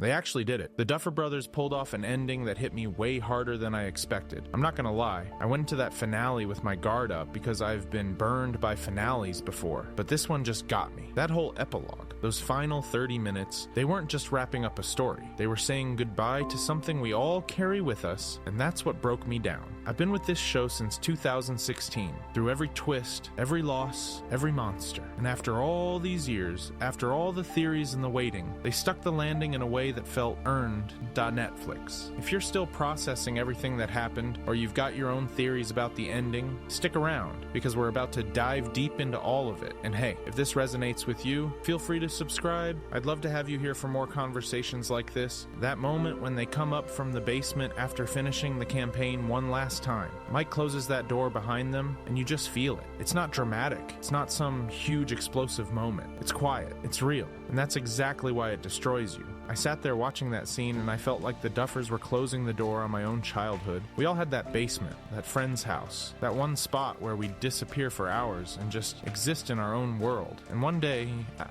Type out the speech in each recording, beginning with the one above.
They actually did it. The Duffer brothers pulled off an ending that hit me way harder than I expected. I'm not gonna lie, I went into that finale with my guard up because I've been burned by finales before, but this one just got me. That whole epilogue, those final 30 minutes, they weren't just wrapping up a story. They were saying goodbye to something we all carry with us, and that's what broke me down. I've been with this show since 2016, through every twist, every loss, every monster. And after all these years, after all the theories and the waiting, they stuck the landing in a way that felt earned. Netflix. If you're still processing everything that happened, or you've got your own theories about the ending, stick around, because we're about to dive deep into all of it. And hey, if this resonates with you, feel free to subscribe. I'd love to have you here for more conversations like this. That moment when they come up from the basement after finishing the campaign one last time. Mike closes that door behind them, and you just feel it. It's not dramatic. It's not some huge explosive moment. It's quiet. It's real. And that's exactly why it destroys you. I sat there watching that scene and I felt like the Duffers were closing the door on my own childhood. We all had that basement, that friend's house, that one spot where we'd disappear for hours and just exist in our own world. And one day,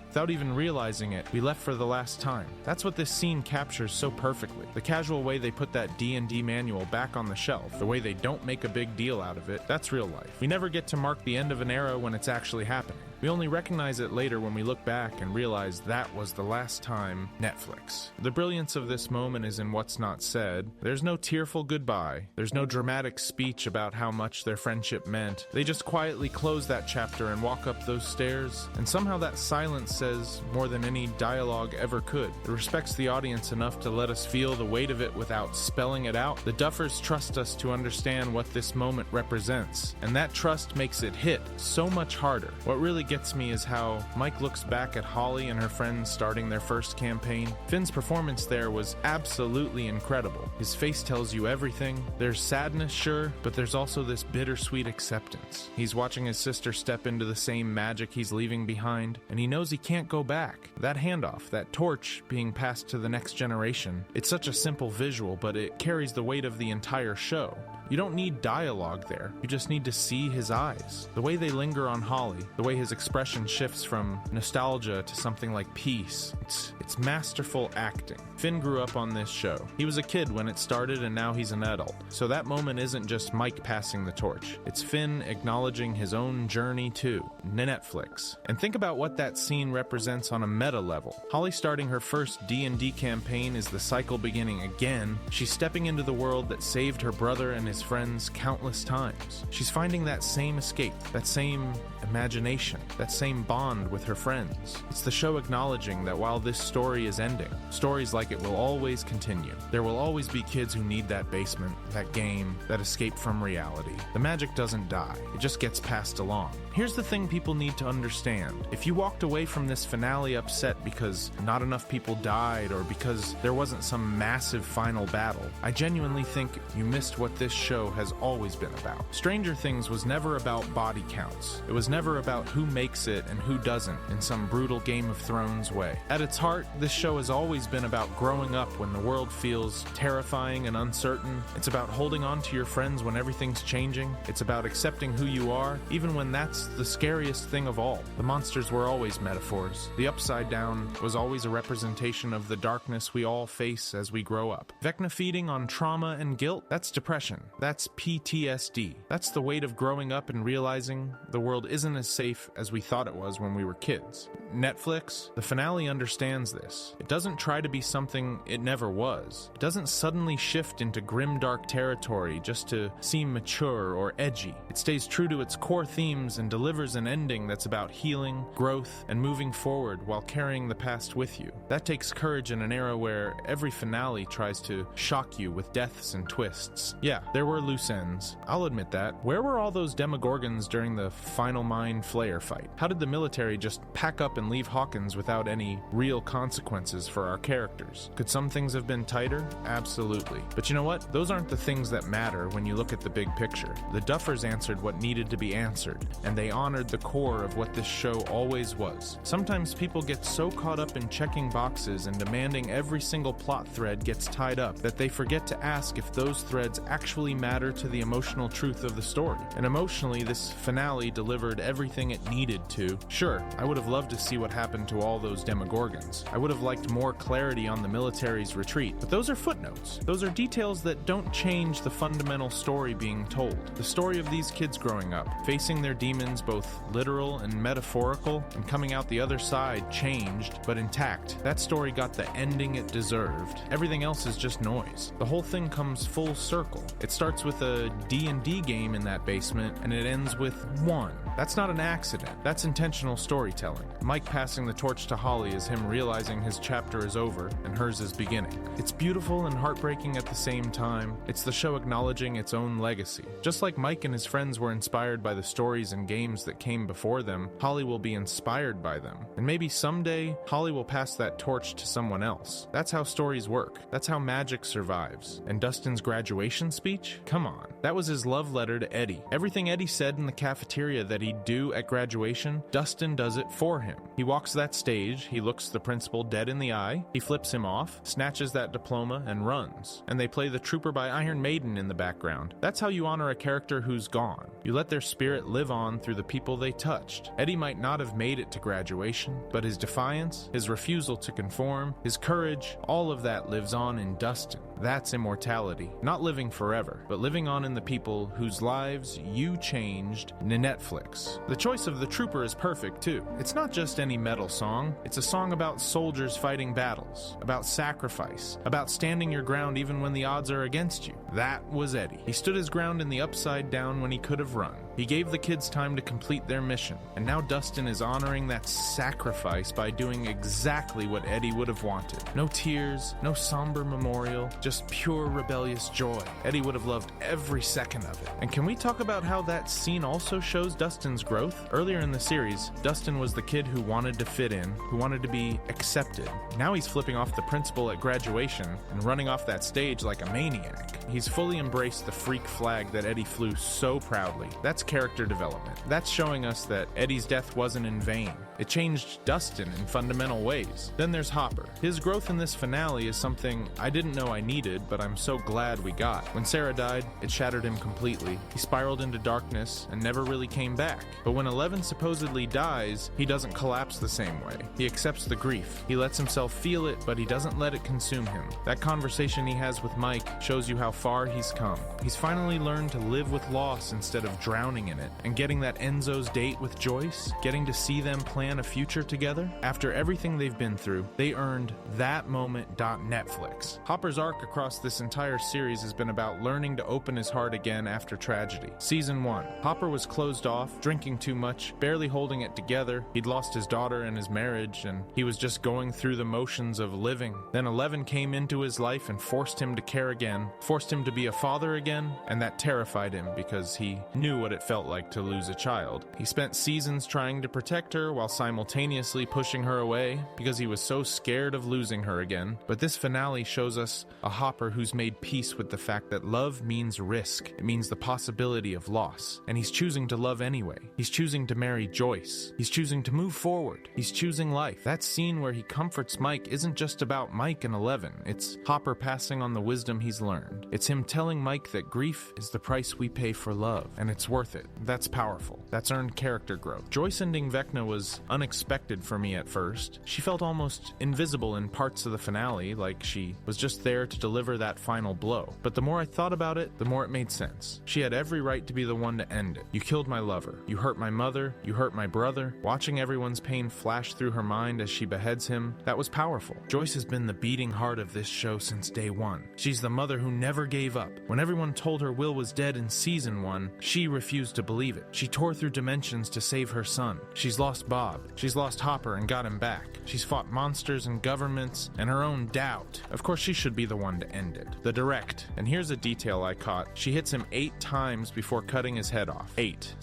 without even realizing it, we left for the last time. That's what this scene captures so perfectly. The casual way they put that D&D manual back on the shelf, the way they don't make a big deal out of it, that's real life. We never get to mark the end of an era when it's actually happening. We only recognize it later when we look back and realize that was the last time Netflix. The brilliance of this moment is in what's not said. There's no tearful goodbye. There's no dramatic speech about how much their friendship meant. They just quietly close that chapter and walk up those stairs, and somehow that silence says more than any dialogue ever could. It respects the audience enough to let us feel the weight of it without spelling it out. The Duffers trust us to understand what this moment represents, and that trust makes it hit so much harder. What really gets me is how Mike looks back at Holly and her friends starting their first campaign. Finn's performance there was absolutely incredible. His face tells you everything. There's sadness, sure, but there's also this bittersweet acceptance. He's watching his sister step into the same magic he's leaving behind, and he knows he can't go back. That handoff, that torch being passed to the next generation, it's such a simple visual, but it carries the weight of the entire show. You don't need dialogue there, you just need to see his eyes. The way they linger on Holly, the way his expression shifts from nostalgia to something like peace, it's masterful acting. Finn grew up on this show. He was a kid when it started and now he's an adult. So that moment isn't just Mike passing the torch. It's Finn acknowledging his own journey too. Netflix. And think about what that scene represents on a meta level. Holly starting her first D&D campaign is the cycle beginning again. She's stepping into the world that saved her brother and his friends countless times. She's finding that same escape, that same imagination, that same bond with her friends. It's the show acknowledging that while this story is ending, stories like it will always continue. There will always be kids who need that basement, that game, that escape from reality. The magic doesn't die, it just gets passed along. Here's the thing people need to understand. If you walked away from this finale upset because not enough people died or because there wasn't some massive final battle, I genuinely think you missed what this show has always been about. Stranger Things was never about body counts. It was never about who makes it and who doesn't in some brutal Game of Thrones way. At its heart, this show has always been about growing up when the world feels terrifying and uncertain. It's about holding on to your friends when everything's changing. It's about accepting who you are, even when that's the scariest thing of all. The monsters were always metaphors. The Upside Down was always a representation of the darkness we all face as we grow up. Vecna feeding on trauma and guilt, that's depression. That's PTSD. That's the weight of growing up and realizing the world isn't as safe as we thought it was when we were kids. Netflix, the finale understands this. It doesn't try to be something it never was. It doesn't suddenly shift into grimdark territory just to seem mature or edgy. It stays true to its core themes and delivers an ending that's about healing, growth, and moving forward while carrying the past with you. That takes courage in an era where every finale tries to shock you with deaths and twists. Yeah, there were loose ends. I'll admit that. Where were all those Demogorgons during the Final Mind Flayer fight? How did the military just pack up and leave Hawkins without any real consequences for our characters? Could some things have been tighter? Absolutely. But you know what? Those aren't the things that matter when you look at the big picture. The Duffers answered what needed to be answered, and they honored the core of what this show always was. Sometimes people get so caught up in checking boxes and demanding every single plot thread gets tied up that they forget to ask if those threads actually matter to the emotional truth of the story. And emotionally, this finale delivered everything it needed to. Sure, I would have loved to see what happened to all those Demogorgons. I would have liked more clarity on the military's retreat, but those are footnotes. Those are details that don't change the fundamental story being told. The story of these kids growing up, facing their demons both literal and metaphorical, and coming out the other side changed, but intact. That story got the ending it deserved. Everything else is just noise. The whole thing comes full circle. It starts with a D&D game in that basement, and it ends with one. That's not an accident. That's intentional storytelling. Mike passing the torch to Holly is him realizing his chapter is over and hers is beginning. It's beautiful and heartbreaking at the same time. It's the show acknowledging its own legacy. Just like Mike and his friends were inspired by the stories and games that came before them, Holly will be inspired by them. And maybe someday, Holly will pass that torch to someone else. That's how stories work. That's how magic survives. And Dustin's graduation speech? Come on. That was his love letter to Eddie. Everything Eddie said in the cafeteria that he'd do at graduation, Dustin does it for him. He walks that stage, he looks the principal dead in the eye, he flips him off, snatches that diploma, and runs. And they play The Trooper by Iron Maiden in the background. That's how you honor a character who's gone. You let their spirit live on through the people they touched. Eddie might not have made it to graduation, but his defiance, his refusal to conform, his courage, all of that lives on in Dustin. That's immortality. Not living forever, but living on in the people whose lives you changed in Netflix. The choice of The Trooper is perfect, too. It's not just any metal song. It's a song about soldiers fighting battles, about sacrifice, about standing your ground even when the odds are against you. That was Eddie. He stood his ground in the upside down when he could have run. He gave the kids time to complete their mission, and now Dustin is honoring that sacrifice by doing exactly what Eddie would have wanted. No tears, no somber memorial, just pure rebellious joy. Eddie would have loved every second of it. And can we talk about how that scene also shows Dustin's growth? Earlier in the series, Dustin was the kid who wanted to fit in, who wanted to be accepted. Now he's flipping off the principal at graduation and running off that stage like a maniac. He's fully embraced the freak flag that Eddie flew so proudly. That's character development. That's showing us that Eddie's death wasn't in vain. It changed Dustin in fundamental ways. Then there's Hopper. His growth in this finale is something I didn't know I needed, but I'm so glad we got. When Sarah died, it shattered him completely. He spiraled into darkness and never really came back. But when Eleven supposedly dies, he doesn't collapse the same way. He accepts the grief. He lets himself feel it, but he doesn't let it consume him. That conversation he has with Mike shows you how far he's come. He's finally learned to live with loss instead of drowning in it. And getting that Enzo's date with Joyce, getting to see them plan a future together, after everything they've been through, they earned that moment. Netflix. Hopper's arc across this entire series has been about learning to open his heart again after tragedy. Season 1. Hopper was closed off, drinking too much, barely holding it together. He'd lost his daughter and his marriage, and he was just going through the motions of living. Then Eleven came into his life and forced him to care again, forced him to be a father again, and that terrified him because he knew what it felt like to lose a child. He spent seasons trying to protect her while simultaneously pushing her away because he was so scared of losing her again. But this finale shows us a Hopper who's made peace with the fact that love means risk. It means the possibility of loss. And he's choosing to love anyway. He's choosing to marry Joyce. He's choosing to move forward. He's choosing life. That scene where he comforts Mike isn't just about Mike and Eleven. It's Hopper passing on the wisdom he's learned. It's him telling Mike that grief is the price we pay for love, and it's worth it. That's powerful. That's earned character growth. Joyce ending Vecna was unexpected for me at first. She felt almost invisible in parts of the finale, like she was just there to deliver that final blow. But the more I thought about it, the more it made sense. She had every right to be the one to end it. You killed my lover. You hurt my mother. You hurt my brother. Watching everyone's pain flash through her mind as she beheads him, that was powerful. Joyce has been the beating heart of this show since day one. She's the mother who never gave up. When everyone told her Will was dead in season 1, she refused to believe it. She tore through dimensions to save her son. She's lost Bob. She's lost Hopper and got him back. She's fought monsters and governments and her own doubt. Of course she should be the one to end it. The direct. And here's a detail I caught. She hits him 8 times before cutting his head off. 8.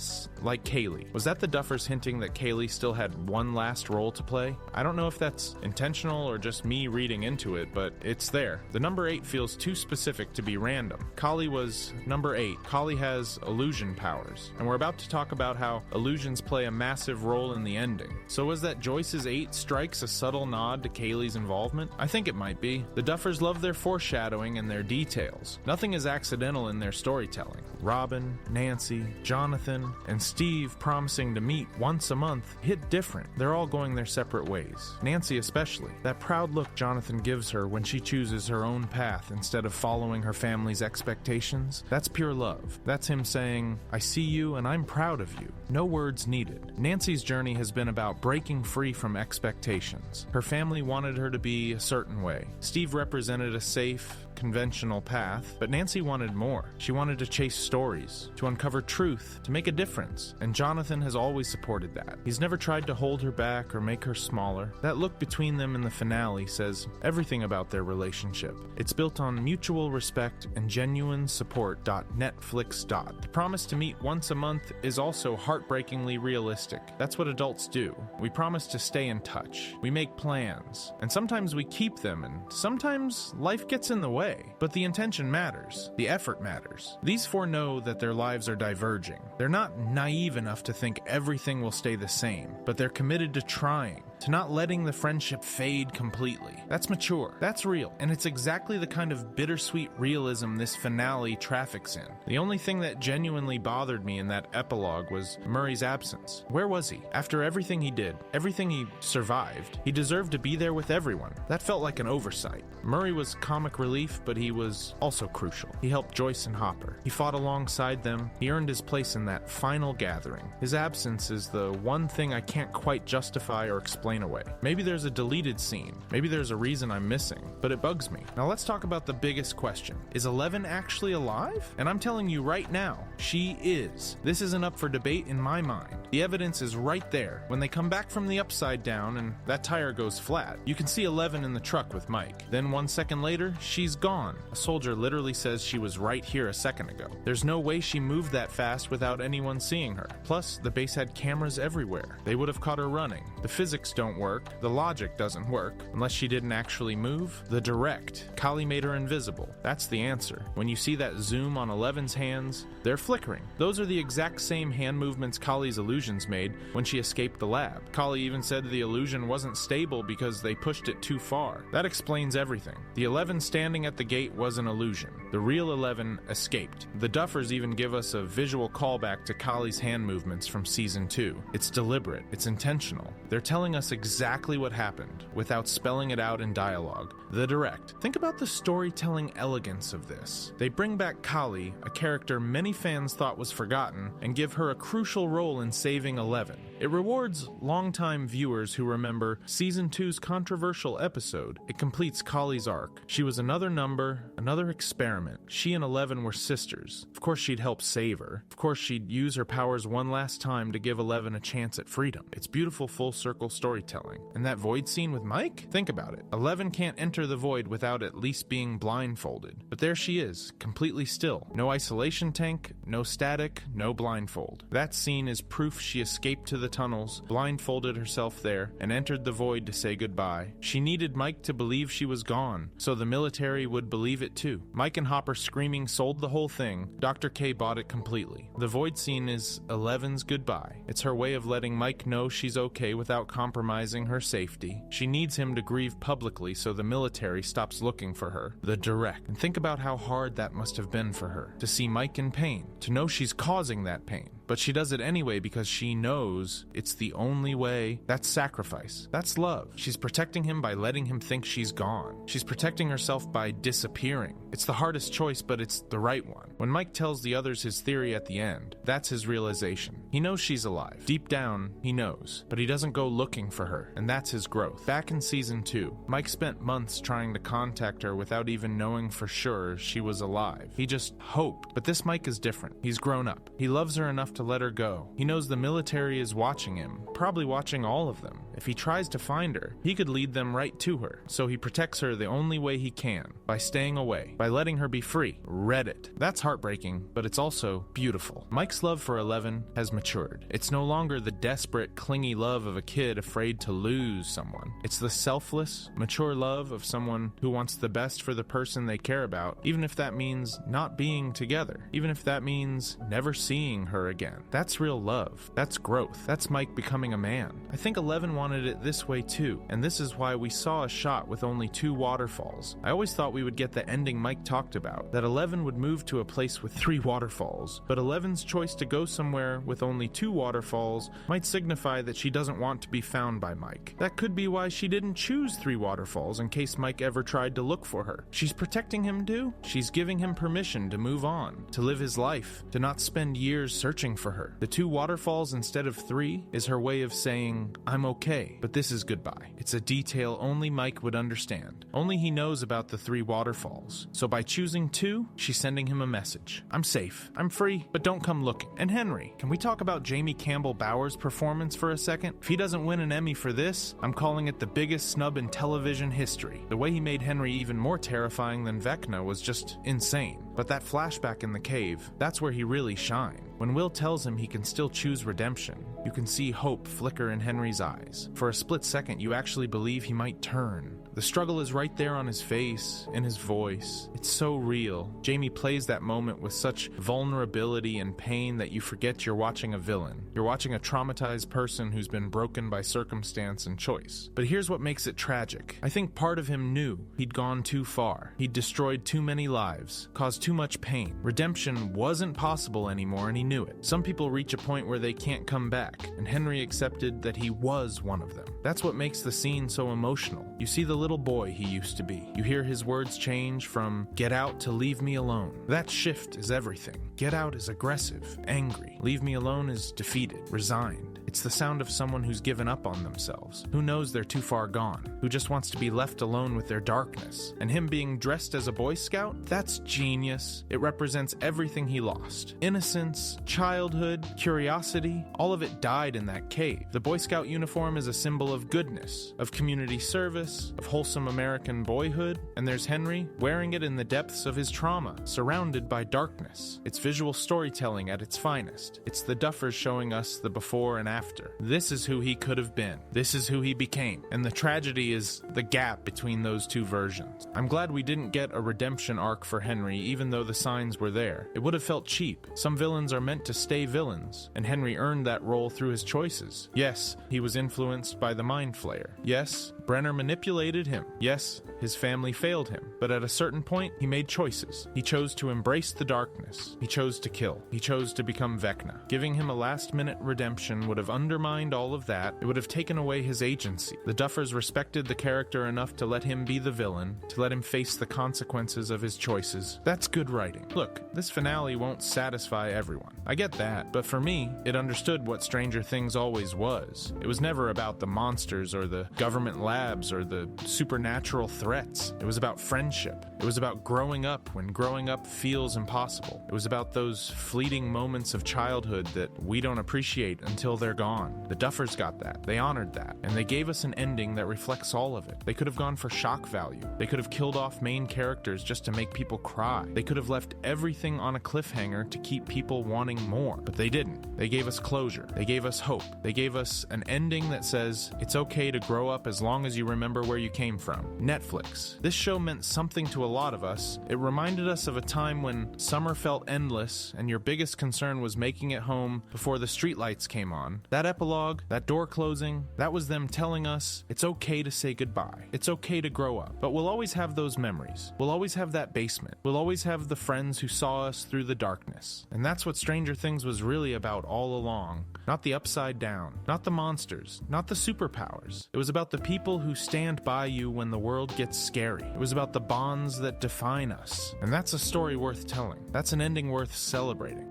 Like Kaylee. Was that the Duffers hinting that Kaylee still had one last role to play? I don't know if that's intentional or just me reading into it, but it's there. The number 8 feels too specific to be random. Kali was number 8. Kali has illusion powers, and we're about to talk about how illusions play a massive role in the ending. ending. So was that Joyce's 8 strikes a subtle nod to Kaylee's involvement? I think it might be. The Duffers love their foreshadowing and their details. Nothing is accidental in their storytelling. Robin, Nancy, Jonathan, and Steve promising to meet once a month hit different. They're all going their separate ways. Nancy especially. That proud look Jonathan gives her when she chooses her own path instead of following her family's expectations, that's pure love. That's him saying, I see you and I'm proud of you. No words needed. Nancy's journey has been about breaking free from expectations. Her family wanted her to be a certain way. Steve represented a safe, conventional path, but Nancy wanted more. She wanted to chase stories, to uncover truth, to make a difference, and Jonathan has always supported that. He's never tried to hold her back or make her smaller. That look between them in the finale says everything about their relationship. It's built on mutual respect and genuine support. Netflix. The promise to meet once a month is also heartbreakingly realistic. That's what adults do. We promise to stay in touch. We make plans, and sometimes we keep them, and sometimes life gets in the way. But the intention matters. The effort matters. These four know that their lives are diverging. They're not naive enough to think everything will stay the same, but they're committed to trying, to not letting the friendship fade completely. That's mature. That's real. And it's exactly the kind of bittersweet realism this finale traffics in. The only thing that genuinely bothered me in that epilogue was Murray's absence. Where was he? After everything he did, everything he survived, he deserved to be there with everyone. That felt like an oversight. Murray was comic relief, but he was also crucial. He helped Joyce and Hopper. He fought alongside them. He earned his place in that final gathering. His absence is the one thing I can't quite justify or explain away. Maybe there's a deleted scene. Maybe there's a reason I'm missing, but it bugs me. Now let's talk about the biggest question. Is 11 actually alive? And I'm telling you right now, she is. This isn't up for debate in my mind. The evidence is right there. When they come back from the upside down and that tire goes flat, you can see 11 in the truck with Mike. Then 1 second later, she's gone. A soldier literally says she was right here a second ago. There's no way she moved that fast without anyone seeing her. Plus, the base had cameras everywhere. They would have caught her running. The physics don't work. The logic doesn't work. Unless she didn't actually move. The direct. Kali made her invisible. That's the answer. When you see that zoom on 11's hands, they're flickering. Those are the exact same hand movements Kali's illusions made when she escaped the lab. Kali even said the illusion wasn't stable because they pushed it too far. That explains everything. The 11 standing at the gate was an illusion. The real 11 escaped. The Duffers even give us a visual callback to Kali's hand movements from season 2. It's deliberate. It's intentional. They're telling us exactly what happened without spelling it out in dialogue. The direct. Think about the storytelling elegance of this. They bring back Kali, a character many fans thought was forgotten, and give her a crucial role in saving 11. It rewards longtime viewers who remember Season 2's controversial episode. It completes Kali's arc. She was another number, another experiment. She and 11 were sisters. Of course she'd help save her. Of course she'd use her powers one last time to give 11 a chance at freedom. It's beautiful full-circle storytelling. And that void scene with Mike? Think about it. 11 can't enter the void without at least being blindfolded. But there she is, completely still. No isolation tank, no static, no blindfold. That scene is proof she escaped to the tunnels, blindfolded herself there, and entered the void to say goodbye. She needed Mike to believe she was gone, so the military would believe it too. Mike and Hopper screaming sold the whole thing. Dr. K bought it completely. The void scene is 11's goodbye. It's her way of letting Mike know she's okay without compromising her safety. She needs him to grieve publicly so the military stops looking for her. The direct. And think about how hard that must have been for her. To see Mike in pain. To know she's causing that pain. But she does it anyway because she knows it's the only way. That's sacrifice. That's love. She's protecting him by letting him think she's gone. She's protecting herself by disappearing. It's the hardest choice, but it's the right one. When Mike tells the others his theory at the end, that's his realization. He knows she's alive. Deep down, he knows. But he doesn't go looking for her, and that's his growth. Back in season 2, Mike spent months trying to contact her without even knowing for sure she was alive. He just hoped. But this Mike is different. He's grown up. He loves her enough to let her go. He knows the military is watching him, probably watching all of them. If he tries to find her, he could lead them right to her. So he protects her the only way he can, by staying away, by letting her be free. Read it. That's heartbreaking, but it's also beautiful. Mike's love for 11 has matured. It's no longer the desperate, clingy love of a kid afraid to lose someone. It's the selfless, mature love of someone who wants the best for the person they care about, even if that means not being together, even if that means never seeing her again. again. That's real love. That's growth. That's Mike becoming a man. I think 11 wanted it this way too, and this is why we saw a shot with only 2 waterfalls. I always thought we would get the ending Mike talked about, that 11 would move to a place with 3 waterfalls, but 11's choice to go somewhere with only 2 waterfalls might signify that she doesn't want to be found by Mike. That could be why she didn't choose 3 waterfalls in case Mike ever tried to look for her. She's protecting him too. She's giving him permission to move on, to live his life, to not spend years searching for her. The 2 waterfalls instead of 3 is her way of saying, I'm okay, but this is goodbye. It's a detail only Mike would understand. Only he knows about the 3 waterfalls. So by choosing 2, she's sending him a message. I'm safe, I'm free, but don't come looking. And Henry, can we talk about Jamie Campbell Bower's performance for a second? If he doesn't win an Emmy for this, I'm calling it the biggest snub in television history. The way he made Henry even more terrifying than Vecna was just insane. But that flashback in the cave, that's where he really shined. When Will tells him he can still choose redemption, you can see hope flicker in Henry's eyes. For a split second, you actually believe he might turn. The struggle is right there on his face, in his voice. It's so real. Jamie plays that moment with such vulnerability and pain that you forget you're watching a villain. You're watching a traumatized person who's been broken by circumstance and choice. But here's what makes it tragic. I think part of him knew he'd gone too far. He'd destroyed too many lives, caused too much pain. Redemption wasn't possible anymore, and he knew it. Some people reach a point where they can't come back, and Henry accepted that he was one of them. That's what makes the scene so emotional. You see the little boy he used to be. You hear his words change from get out to leave me alone. That shift is everything. Get out is aggressive, angry. Leave me alone is defeated, resigned. It's the sound of someone who's given up on themselves, who knows they're too far gone, who just wants to be left alone with their darkness. And him being dressed as a Boy Scout? That's genius. It represents everything he lost. Innocence, childhood, curiosity, all of it died in that cave. The Boy Scout uniform is a symbol of goodness, of community service, of wholesome American boyhood, and there's Henry wearing it in the depths of his trauma, surrounded by darkness. It's visual storytelling at its finest. It's the Duffers showing us the before and after. This is who he could have been. This is who he became. And the tragedy is the gap between those 2 versions. I'm glad we didn't get a redemption arc for Henry, even though the signs were there. It would have felt cheap. Some villains are meant to stay villains, and Henry earned that role through his choices. Yes, he was influenced by the Mind Flayer. Yes, Brenner manipulated him. Yes, his family failed him. But at a certain point, he made choices. He chose to embrace the darkness. He chose to kill. He chose to become Vecna. Giving him a last-minute redemption would have undermined all of that. It would have taken away his agency. The Duffers respected the character enough to let him be the villain, to let him face the consequences of his choices. That's good writing. Look, this finale won't satisfy everyone. I get that, but for me, it understood what Stranger Things always was. It was never about the monsters or the government labs or the supernatural threats. It was about friendship. It was about growing up when growing up feels impossible. It was about those fleeting moments of childhood that we don't appreciate until they're gone. The Duffers got that. They honored that. And they gave us an ending that reflects all of it. They could have gone for shock value. They could have killed off main characters just to make people cry. They could have left everything on a cliffhanger to keep people wanting more. But they didn't. They gave us closure. They gave us hope. They gave us an ending that says, it's okay to grow up as long as you remember where you came from. Netflix. This show meant something to a lot of us. It reminded us of a time when summer felt endless and your biggest concern was making it home before the streetlights came on. That epilogue, that door closing, that was them telling us it's okay to say goodbye. It's okay to grow up. But we'll always have those memories. We'll always have that basement. We'll always have the friends who saw us through the darkness. And that's what Stranger Things was really about all along. Not the upside down, not the monsters, not the superpowers. It was about the people who stand by you when the world gets scary. It was about the bonds that define us. And that's a story worth telling. That's an ending worth celebrating.